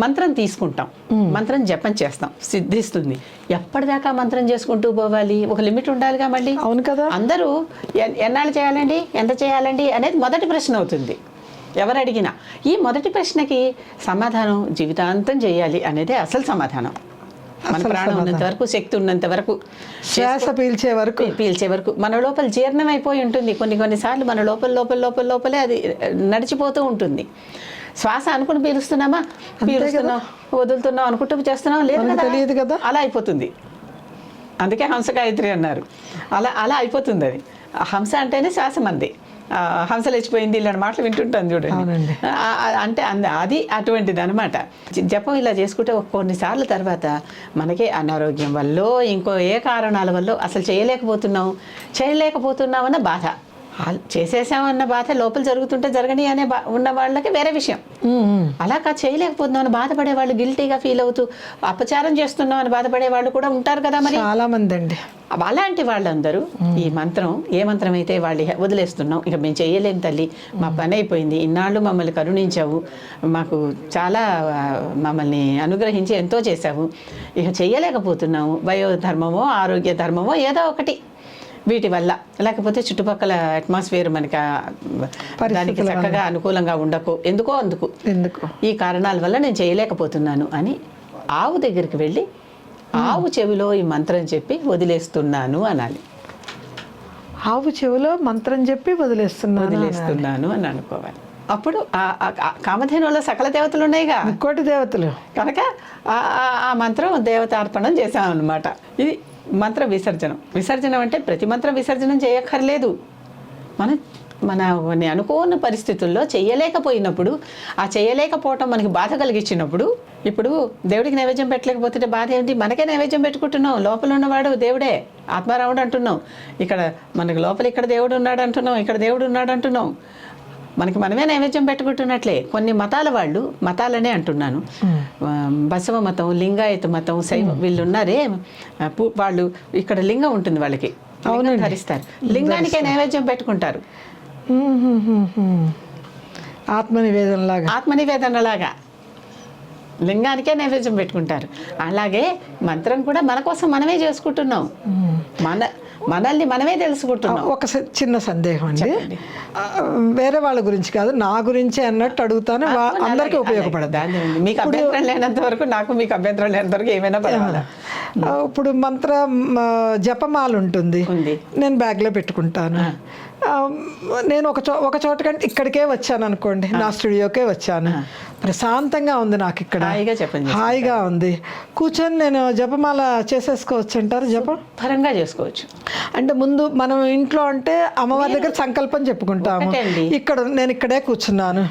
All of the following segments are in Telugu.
మంత్రం తీసుకుంటాం, మంత్రం జపం చేస్తాం, సిద్ధిస్తుంది. ఎప్పటిదాకా మంత్రం చేసుకుంటూ పోవాలి? ఒక లిమిట్ ఉండాలిగా మళ్ళీ. అవును కదా. అందరూ ఎన్నాళ్ళు చేయాలండి, ఎంత చేయాలండి అనేది మొదటి ప్రశ్న అవుతుంది ఎవరు అడిగినా. ఈ మొదటి ప్రశ్నకి సమాధానం జీవితాంతం చేయాలి అనేది అసలు సమాధానం. మన ప్రాణం ఉన్నంత వరకు, శక్తి ఉన్నంత వరకు, శ్వాస పీల్చే వరకు మన లోపల జీర్ణం అయిపోయి ఉంటుంది. కొన్నిసార్లు మన లోపలే అది నడిచిపోతూ ఉంటుంది. శ్వాస అనుకుని పీలుస్తున్నామా, పీలుస్తున్నాం, వదులుతున్నాం అనుకుంటూ చేస్తున్నాం, లేదు తెలియదు కదా, అలా అయిపోతుంది. అందుకే హంస గాయత్రి అన్నారు. అలా అయిపోతుంది అది. హంస అంటేనే శ్వాస మంది. హంస లేచిపోయింది ఇలాంటి మాటలు వింటుంటాను చూడండి. అంటే అది అటువంటిది అనమాట. జపం ఇలా చేసుకుంటే కొన్నిసార్లు తర్వాత మనకే అనారోగ్యం వల్ల, ఇంకో ఏ కారణాల వల్ల అసలు చేయలేకపోతున్నామన్న బాధ, చేసేసామన్న బాధ లోపల జరుగుతుంటే జరగని అనే ఉన్న వాళ్ళకి వేరే విషయం. అలా చేయలేకపోతున్నాం అని బాధపడే వాళ్ళు, గిల్టీగా ఫీల్ అవుతూ అపచారం చేస్తున్నాం అని బాధపడే వాళ్ళు కూడా ఉంటారు కదా మరి, చాలా మంది అండి. అలాంటి వాళ్ళందరూ ఈ మంత్రం, ఏ మంత్రం అయితే వాళ్ళు వదిలేస్తున్నాం, ఇక మేము చేయలేం తల్లి, మా పని అయిపోయింది, ఇన్నాళ్ళు మమ్మల్ని కరుణించావు, మాకు చాలా మమ్మల్ని అనుగ్రహించి ఎంతో చేశావు, ఇక చేయలేకపోతున్నాము, వయోధర్మమో ఆరోగ్య ధర్మమో ఏదో ఒకటి వీటి వల్ల, లేకపోతే చుట్టుపక్కల అట్మాస్ఫియర్ మనకి దానికి చక్కగా అనుకూలంగా ఉండకు, ఎందుకో ఈ కారణాల వల్ల నేను చేయలేకపోతున్నాను అని ఆవు దగ్గరికి వెళ్ళి ఆవు చెవిలో ఈ మంత్రం చెప్పి వదిలేస్తున్నాను అనాలి. ఆవు చెవిలో మంత్రం చెప్పి వదిలేస్తున్నాను అని అనుకోవాలి. అప్పుడు కామధేనులో సకల దేవతలు ఉన్నాయిగా, కోటి దేవతలు కనుక ఆ మంత్రం దేవతార్పణం చేశామన్నమాట. ఇది మంత్ర విసర్జనం అంటే ప్రతి మంత్రం విసర్జనం చేయక్కర్లేదు. మన అనుకోని పరిస్థితుల్లో చేయలేకపోయినప్పుడు, ఆ చేయలేకపోవటం మనకి బాధ కలిగించినప్పుడు, ఇప్పుడు దేవుడికి నైవేద్యం పెట్టలేకపోతే బాధ ఏంటి? మనకే నైవేద్యం పెట్టుకుంటున్నాం. లోపల ఉన్నవాడు దేవుడే, ఆత్మారాముడు అంటున్నాం. ఇక్కడ మనకి లోపల ఇక్కడ దేవుడు ఉన్నాడు అంటున్నాం, ఇక్కడ దేవుడు ఉన్నాడు అంటున్నాం. మనమే నైవేద్యం పెట్టుకుంటున్నట్లే కొన్ని మతాల వాళ్ళు, మతాలనే అంటున్నాను, బసవ మతం, లింగాయత మతం, శైవ వీళ్ళు ఉన్నారే వాళ్ళు, ఇక్కడ లింగం ఉంటుంది వాళ్ళకి, ధరిస్తారు, లింగానికే నైవేద్యం పెట్టుకుంటారు. ఆత్మనివేదనలాగా లింగానికే నైవేద్యం పెట్టుకుంటారు. అలాగే మంత్రం కూడా మన కోసం మనమే చేసుకుంటున్నాం, మనల్ని మనమే తెలుసుకుంటున్నాం. ఒక చిన్న సందేహం అండి, వేరే వాళ్ళ గురించి కాదు, నా గురించి అన్నట్టు అడుగుతాను, అందరికీ ఉపయోగపడదు. మీకు అభ్యంతరం లేనంత వరకు, నాకు మీకు అభ్యంతరం లేనంత వరకు ఏమైనా పర్వాలేదు. ఇప్పుడు మంత్ర జపమాల ఉంటుంది, నేను బ్యాగ్లో పెట్టుకుంటాను. నేను ఒక చోట కంటే ఇక్కడికే వచ్చాను అనుకోండి, నా స్టూడియోకే వచ్చాను, ప్రశాంతంగా ఉంది నాకు ఇక్కడ, హాయిగా ఉంది, కూర్చొని నేను జపమాల చేసేసుకోవచ్చు అంటారు? జపం పరంగా చేసుకోవచ్చు. అంటే ముందు మనం ఇంట్లో అంటే అమ్మవారి దగ్గర సంకల్పం చెప్పుకుంటాము, ఇక్కడ నేను ఇక్కడే కూర్చున్నాను.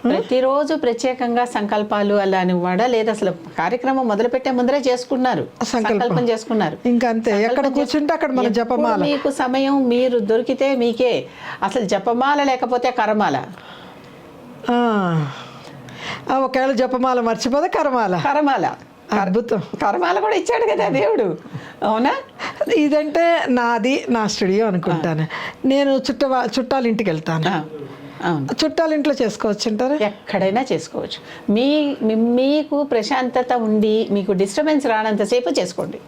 ప్రతిరోజు ప్రత్యేకంగా సంకల్పాలు అలాని వాడ లేదు, అసలు కార్యక్రమం మొదలుపెట్టే ముందరే చేసుకున్నారు, సంకల్పం చేసుకున్నారు. ఇంకా అంతే, ఎక్కడ కూర్చుంటే అక్కడ మన జపమాల. మీకు సమయం మీరు దొరికితే మీకే, అసలు జపమాల లేకపోతే కరమాల. ఒకవేళ జపమాల మర్చిపోతే కరమాల. అద్భుతం. కరమాల కూడా ఇచ్చాడు కదా దేవుడు, అవునా? ఇదంటే నా స్టూడియో అనుకుంటాను. నేను చుట్టాల ఇంటికి వెళ్తాను, చుట్టాల ఇంట్లో చేసుకోవచ్చు అంటారు? ఎక్కడైనా చేసుకోవచ్చు. మీకు ప్రశాంతత ఉండి మీకు డిస్టర్బెన్స్ రానంతసేపు చేసుకోండి.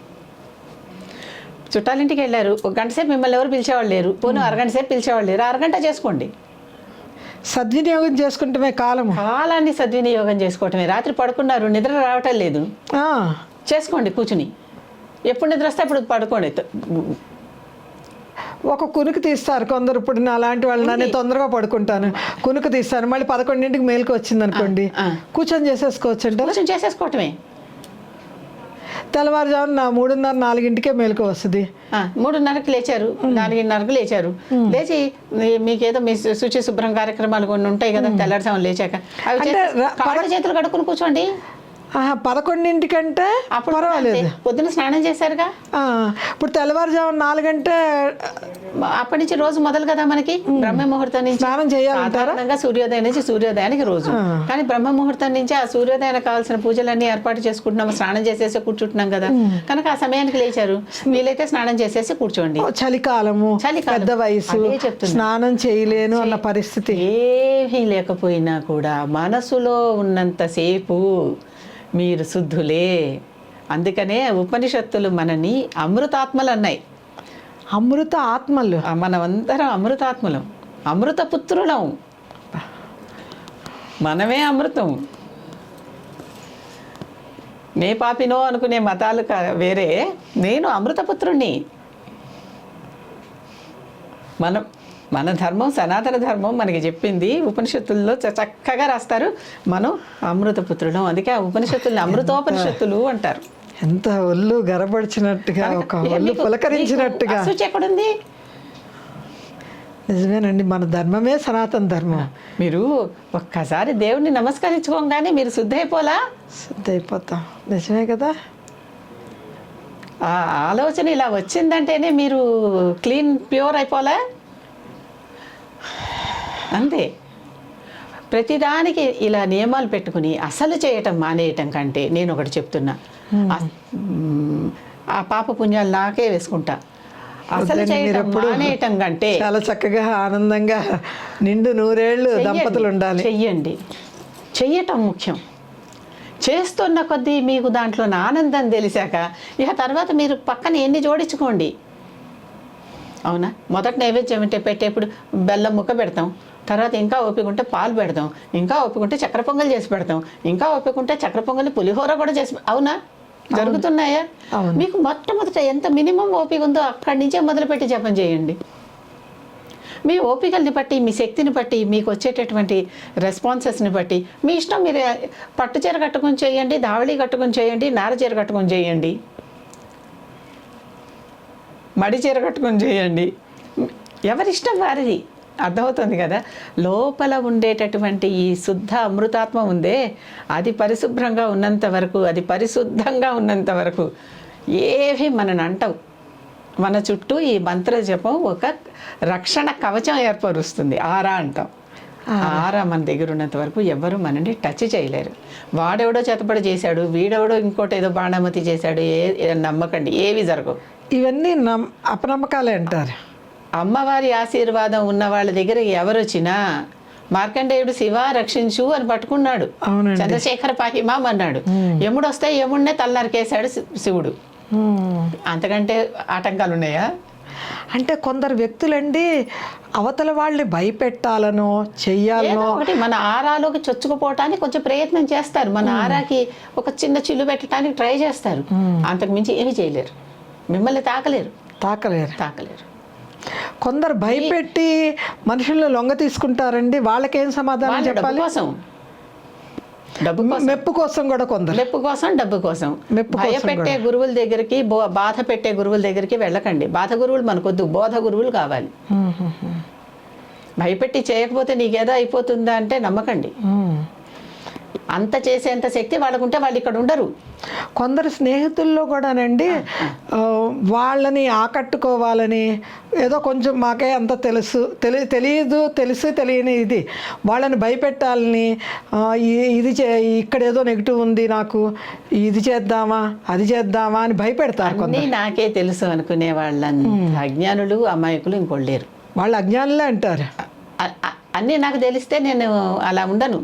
చుట్టాలింటికి వెళ్ళారు, ఒక గంట సేపు మిమ్మల్ని ఎవరు పిలిచేవాళ్ళు లేరు, పోను అరగంట సేపు పిలిచేవాళ్ళు లేరు, అరగంట చేసుకోండి. సద్వినియోగం చేసుకుంటమే కాలాన్ని సద్వినియోగం చేసుకోవటమే. రాత్రి పడుకున్నారు, నిద్ర రావటం లేదు, చేసుకోండి కూర్చుని. ఎప్పుడు నిద్ర వస్తే అప్పుడు పడుకోండి. ఒక కునుకు తీస్తారు కొందరు. ఇప్పుడు అలాంటి వాళ్ళు, నేను తొందరగా పడుకుంటాను, కునుకు తీస్తాను, మళ్ళీ 11ంటికి మేలుకు వచ్చింది అనుకోండి, కూర్చొని చేసేసుకోవచ్చు అంటే చేసేసుకోవటమే. తెల్లవారుజామున 3:30, 4ంటికే మేలుకు వస్తుంది. 3:30కి లేచారు, 4:30కి లేచారు, లేచి మీకేదో మీ శుచి శుభ్రం కార్యక్రమాలు కొన్ని ఉంటాయి కదా తెల్లారుజామున లేచాక, అవి చేతులు కడుక్కుని కూర్చోండి. 11ంటికంటే అప్పుడు పర్వాలేదు. అంతే. పొద్దున స్నానం చేశారుగా, ఇప్పుడు తెల్లవారుజాము 4 గంటే అప్పటి నుంచి రోజు మొదలు కదా మనకి. బ్రహ్మ ముహూర్తం నుంచి స్నానం చేయాలంటారా? సాధారణంగా సూర్యోదయం నుంచి సూర్యోదయానికి రోజు, కానీ బ్రహ్మ ముహూర్తం నుంచి ఆ సూర్యోదయానికి కావాల్సిన పూజలన్నీ ఏర్పాటు చేసుకుంటున్నాం, స్నానం చేసేసి కూర్చుంటున్నాం కదా, కనుక ఆ సమయానికి లేచారు. వీలైతే స్నానం చేసేసి కూర్చోండి. చలికాలము, పెద్ద వయసు, అదే చెప్తున్నా. స్నానం చేయలేను అన్న పరిస్థితి ఏమీ లేకపోయినా కూడా మనసులో ఉన్నంతసేపు మీరు శుద్ధులే. అందుకనే ఉపనిషత్తులు మనని అమృతాత్మలు అన్నాయి. అమృత ఆత్మలు, మనమందరం అమృతాత్మలం, అమృతపుత్రులం. మనమే అమృతం. నే పాపినో అనుకునే మతాలు వేరే, నేను అమృతపుత్రుణ్ణి. మన ధర్మం, సనాతన ధర్మం మనకి చెప్పింది ఉపనిషత్తుల్లో చక్కగా రాస్తారు. మనం అమృతపుత్రులం. అందుకే ఆ ఉపనిషత్తుల్ని అమృతోపనిషత్తులు అంటారు. ఎంత ఒళ్ళు గరబడిచినట్టుగా, ఒక ఒళ్ళు పులకరించినట్టుగా. అసూచి ఎక్కడుంది? నిజమేనండి, మన ధర్మమే సనాతన ధర్మం. మీరు ఒక్కసారి దేవుణ్ణి నమస్కరించుకోగానే మీరు శుద్ధ అయిపోలా? శుద్ధ అయిపోతాం. నిజమే కదా. ఆ ఆలోచన ఇలా వచ్చిందంటేనే మీరు క్లీన్, ప్యూర్ అయిపోలే. అంతే. ప్రతిదానికి ఇలా నియమాలు పెట్టుకుని అసలు చేయటం మానేయటం కంటే, నేను ఒకటి చెప్తున్నా, ఆ పాప పుణ్యాలు నాకే వేసుకుంటా. అసలు చేయటం మానేయటం కంటే చాలా చక్కగా ఆనందంగా నిండు నూరేళ్ళు దంపతులు ఉండాలి. చెయ్యండి. చెయ్యటం ముఖ్యం. చేస్తున్న కొద్దీ మీకు దాంట్లో ఆనందం తెలిసాక ఇక తర్వాత మీరు పక్కన ఎన్ని జోడించుకోండి. అవునా? మొదట నైవేద్యం అంటే పెట్టేప్పుడు బెల్లం ముక్క పెడతాం, తర్వాత ఇంకా ఓపిక ఉంటే పాలు పెడతాం, ఇంకా ఓపిక ఉంటే చక్కెర పొంగల్ చేసి పెడతాం, ఇంకా ఓపిక ఉంటే చక్కెర పొంగల్ పులిహోర కూడా చేసి, అవునా? జరుగుతున్నాయా? మీకు మొట్టమొదట ఎంత మినిమం ఓపిక ఉందో అక్కడి నుంచే మొదలుపెట్టి జపం చేయండి. మీ ఓపికల్ని బట్టి, మీ శక్తిని బట్టి, మీకు వచ్చేటటువంటి రెస్పాన్సెస్ని బట్టి మీ ఇష్టం. మీరు పట్టు చీర కట్టుకొని చేయండి, దావళి కట్టుకొని చేయండి, నార చీర కట్టుకొని చేయండి, మడి చీర కట్టుకొని చేయండి, ఎవరిష్టం వారిది. అర్థమవుతుంది కదా. లోపల ఉండేటటువంటి ఈ శుద్ధ అమృతాత్మ ఉందే, అది పరిశుభ్రంగా ఉన్నంత వరకు, అది పరిశుద్ధంగా ఉన్నంత వరకు ఏవి మనని అంటవు. మన చుట్టూ ఈ మంత్ర జపం ఒక రక్షణ కవచం ఏర్పరుస్తుంది. ఆరా అంటాం. ఆరా మన దగ్గర ఉన్నంత వరకు ఎవరు మనని టచ్ చేయలేరు. వాడెవడో చేతపడి చేశాడు, వీడెవడో ఇంకోటి ఏదో బాణమతి చేశాడు, నమ్మకండి, ఏవి జరగవు. ఇవన్నీ అపనమ్మకాలే అంటారు. అమ్మవారి ఆశీర్వాదం ఉన్న వాళ్ళ దగ్గర ఎవరు వచ్చినా, మార్కండేయుడు శివ రక్షించు అని పట్టుకున్నాడు, చంద్రశేఖర పాహిమాం అన్నాడు. యముడు వస్తే యముడినే తలనరికేశాడు శివుడు. అంతకంటే ఆటంకాలు ఉన్నాయా? అంటే కొందరు వ్యక్తులండి అవతల వాళ్ళని భయపెట్టాలనో చెయ్యాలనో ఒకటి మన ఆరాలోకి చొచ్చుకుపోవటానికి కొంచెం ప్రయత్నం చేస్తారు. మన ఆరాకి ఒక చిన్న చిల్లు పెట్టడానికి ట్రై చేస్తారు. అంతకు మించి ఏమీ చేయలేరు. మిమ్మల్ని తాకలేరు. కొందరు భయపెట్టి మనుషులను లొంగ తీసుకుంటారండి. వాళ్ళకేం సమాధానం చెప్పాలి? డబ్బు కోసం, మెప్పు కోసం కూడా కొందరు, మెప్పు కోసం, డబ్బు కోసం. భయపెట్టే గురువుల దగ్గరికి, బాధ పెట్టే గురువుల దగ్గరికి వెళ్ళకండి. బాధ గురువులు మనకొద్దు, బోధ గురువులు కావాలి. భయపెట్టి చేయకపోతే నీకేదో అయిపోతుందా అంటే నమ్మకండి. అంత చేసేంత శక్తి వాళ్ళకుంటే వాళ్ళు ఇక్కడ ఉండరు. కొందరు స్నేహితుల్లో కూడానండి వాళ్ళని ఆకట్టుకోవాలని ఏదో కొంచెం మాకే అంత తెలియని ఇది వాళ్ళని భయపెట్టాలని, ఇది ఇక్కడ ఏదో నెగిటివ్ ఉంది, నాకు ఇది చేద్దామా అది చేద్దామా అని భయపెడతారు. కొన్ని నాకే తెలుసు అనుకునే వాళ్ళని అజ్ఞానులు, అమాయకులు ఇంకోళ్ళు లేరు. వాళ్ళు అజ్ఞానులే అంటారు. అన్నీ నాకు తెలిస్తే నేను అలా ఉండను.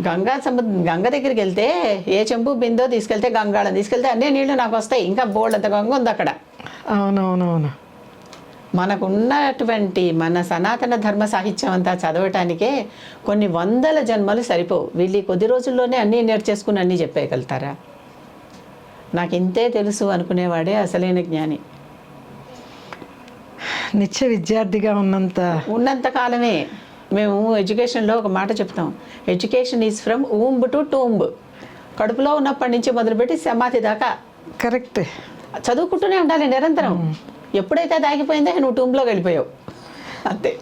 గంగ దగ్గరికి వెళ్తే ఏ చెంబు బిందో తీసుకెళ్తే, గంగాళం తీసుకెళ్తే అన్నీ నీళ్లు నాకు వస్తాయి. ఇంకా బోల్డ్ అంత గంగ ఉంది అక్కడ. అవునవునవును. మనకున్నటువంటి మన సనాతన ధర్మ సాహిత్యం అంతా చదవటానికే కొన్ని వందల జన్మలు సరిపోవు. వీళ్ళు కొద్ది రోజుల్లోనే అన్నీ నేర్చేసుకుని అన్నీ చెప్పేయగలుగుతారా? నాకు ఇంతే తెలుసు అనుకునేవాడే అసలైన జ్ఞాని. నిత్య విద్యార్థిగా ఉన్నంత కాలమే. మేము ఎడ్యుకేషన్లో ఒక మాట చెప్తాం, education is from womb to tomb. కడుపులో ఉన్నప్పటి నుంచి మొదలుపెట్టి సమాధి దాకా. కరెక్ట్. చదువుకుంటూనే ఉండాలి నిరంతరం. ఎప్పుడైతే అది ఆగిపోయిందో నువ్వు టూంబ్లోకి వెళ్ళిపోయావు అంతే.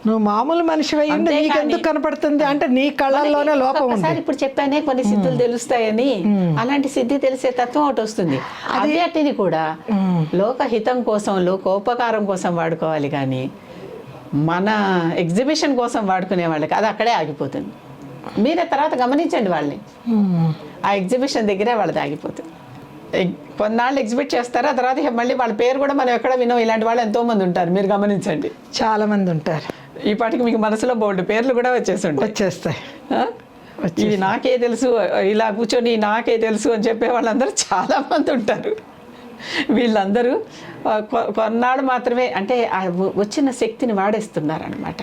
నువ్వు మామూలు మనిషి అయ్యింది అంతేకాని- నీకెందుకు కనపడుతుంది అంటే నీ కళ్ళల్లోనే లోపం ఉంది. ఒకసారి ఇప్పుడు చెప్పానే కొన్ని సిద్ధులు తెలుస్తాయని, అలాంటి సిద్ధి తెలిసే తత్వం ఒకటి వస్తుంది. అన్నిటిని కూడా లోకహితం కోసం, లోకోపకారం కోసం వాడుకోవాలి కానీ మన ఎగ్జిబిషన్ కోసం వాడుకునే వాళ్ళకి అది అక్కడే ఆగిపోతుంది. మీరే తర్వాత గమనించండి వాళ్ళని, ఆ ఎగ్జిబిషన్ దగ్గరే వాళ్ళది ఆగిపోతుంది. కొన్నాళ్ళు ఎగ్జిబిట్ చేస్తారా, తర్వాత ఇక మళ్ళీ వాళ్ళ పేరు కూడా మనం ఎక్కడ విన్నాం. ఇలాంటి వాళ్ళు ఎంతోమంది ఉంటారు, మీరు గమనించండి. చాలా మంది ఉంటారు. ఈ పాటికి మీకు మనసులో బోర్డు పేర్లు కూడా వచ్చేస్తాయి. ఇది నాకే తెలుసు, ఇలా కూర్చొని నాకే తెలుసు అని చెప్పే వాళ్ళందరూ చాలామంది ఉంటారు. వీళ్ళందరూ కొన్నాళ్ళు మాత్రమే అంటే వచ్చిన శక్తిని వాడేస్తున్నారనమాట.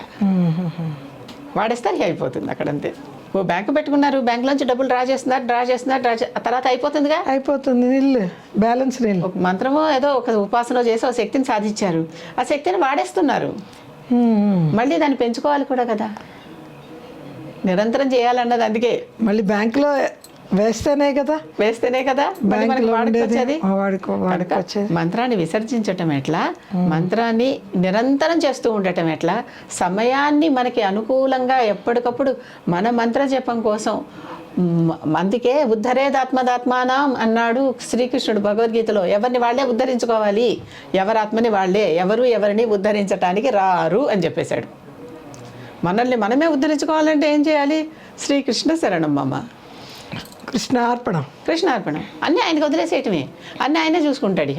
వాడేస్తారు అయిపోతుంది అక్కడంతే. ఓ బ్యాంకు పెట్టుకున్నారు, బ్యాంకులోంచి డబ్బులు డ్రా చేస్తున్నారు, తర్వాత అయిపోతుందిగా. అయిపోతుంది, నిల్లు బ్యాలెన్స్ నిల్లు. ఒక మంత్రమో ఏదో ఒక ఉపాసన చేసి ఒక శక్తిని సాధించారు, ఆ శక్తిని వాడేస్తున్నారు. మళ్ళీ దాన్ని పెంచుకోవాలి కూడా కదా, నిరంతరం చేయాలన్నది. అందుకే మళ్ళీ బ్యాంకులో వేస్తేనే కదా మళ్ళీ మనకి వాడుకొచ్చేది. వాడుకోవచ్చేది. మంత్రాన్ని విసర్జించటం ఎట్లా, మంత్రాన్ని నిరంతరం చేస్తూ ఉండటం ఎట్లా, సమయాన్ని మనకి అనుకూలంగా ఎప్పటికప్పుడు మన మంత్ర జపం కోసం. అందుకే ఉద్ధరేదాత్మదాత్మానం అన్నాడు శ్రీకృష్ణుడు భగవద్గీతలో. ఎవరిని వాళ్ళే ఉద్ధరించుకోవాలి, ఎవరి ఆత్మని వాళ్ళే, ఎవరు ఎవరిని ఉద్ధరించటానికి రారు అని చెప్పేశాడు. మనల్ని మనమే ఉద్ధరించుకోవాలంటే ఏం చేయాలి? శ్రీకృష్ణ శరణం మమ, కృష్ణార్పణం. అన్నీ ఆయనకు వదిలేసేయటమే, అన్నీ ఆయనే చూసుకుంటాడు. ఇక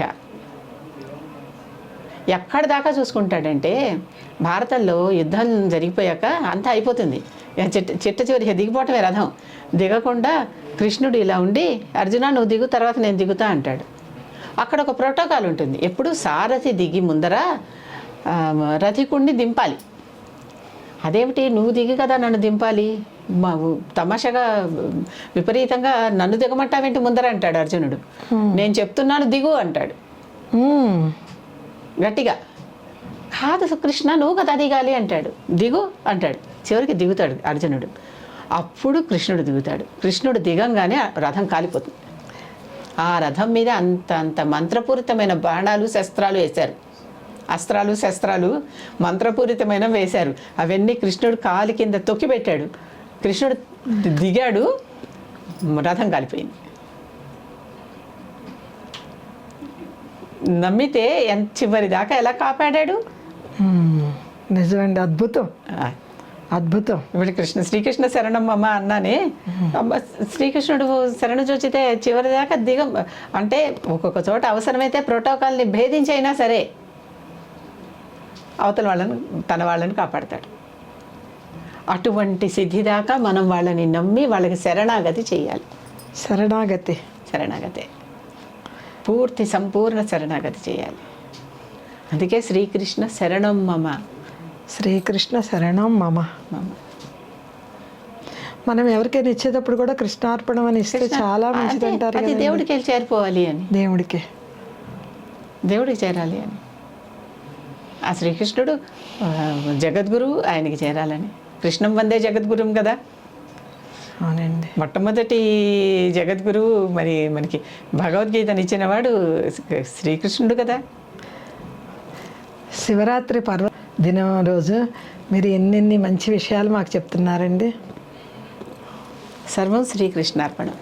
ఎక్కడి దాకా చూసుకుంటాడంటే భారతంలో యుద్ధం జరిగిపోయాక అంతా అయిపోతుంది, చిట్ట చివరి దిగిపోవటమే రథం. దిగకుండా కృష్ణుడు ఇలా ఉండి, అర్జున నువ్వు దిగు, తర్వాత నేను దిగుతా అంటాడు. అక్కడ ఒక ప్రోటోకాల్ ఉంటుంది. ఎప్పుడు సారథి దిగి ముందర రథికుణ్ణి దింపాలి. అదేమిటి నువ్వు దిగి కదా నన్ను దింపాలి, తమాషగా విపరీతంగా నన్ను దిగమంటావేంటి ముందర అంటాడు అర్జునుడు. నేను చెప్తున్నాను దిగు అంటాడు గట్టిగా. కాదు కృష్ణ నువ్వు కదా దిగాలి అంటాడు. దిగు అంటాడు. చివరికి దిగుతాడు అర్జునుడు. అప్పుడు కృష్ణుడు దిగుతాడు. కృష్ణుడు దిగంగానే రథం కాలిపోతుంది. ఆ రథం మీద అంత మంత్రపూరితమైన బాణాలు శస్త్రాలు వేశారు, అస్త్రాలు శస్త్రాలు మంత్రపూరితమైన వేశారు. అవన్నీ కృష్ణుడు కాలి కింద తొక్కి పెట్టాడు. కృష్ణుడు దిగాడు, రథం కాలిపోయింది. నమ్మితే ఎంత చివరి దాకా ఎలా కాపాడాడు. నిజమండి, అద్భుతం. ఇప్పుడు శ్రీకృష్ణ శరణం అమ్మ అన్నానే, శ్రీకృష్ణుడు శరణ చూచితే చివరి దాకా అంటే ఒక్కొక్క చోట అవసరమైతే ప్రోటోకాల్ని భేదించైనా సరే అవతల వాళ్ళని తన వాళ్ళని కాపాడతాడు. అటువంటి సిద్ధి దాకా మనం వాళ్ళని నమ్మి వాళ్ళకి శరణాగతి చేయాలి. శరణాగతి పూర్తి సంపూర్ణ శరణాగతి చేయాలి. అందుకే శ్రీకృష్ణ శరణం మమ, మనం ఎవరికైనా ఇచ్చేటప్పుడు కూడా కృష్ణార్పణం అని ఇస్తే చాలా మంచిది అంటారు. అది దేవుడికి వెళ్ళి చేరిపోవాలి అని, దేవుడికి చేరాలి అని. ఆ శ్రీకృష్ణుడు జగద్గురు, ఆయనకి చేరాలని. కృష్ణం వందే జగద్గురుం కదా. అవునండి, మొట్టమొదటి జగద్గురు మరి మనకి భగవద్గీతనిచ్చినవాడు శ్రీకృష్ణుడు కదా. శివరాత్రి దినం రోజు మీరు ఎన్నెన్ని మంచి విషయాలు మాకు చెప్తున్నారండి. సర్వం శ్రీకృష్ణార్పణం.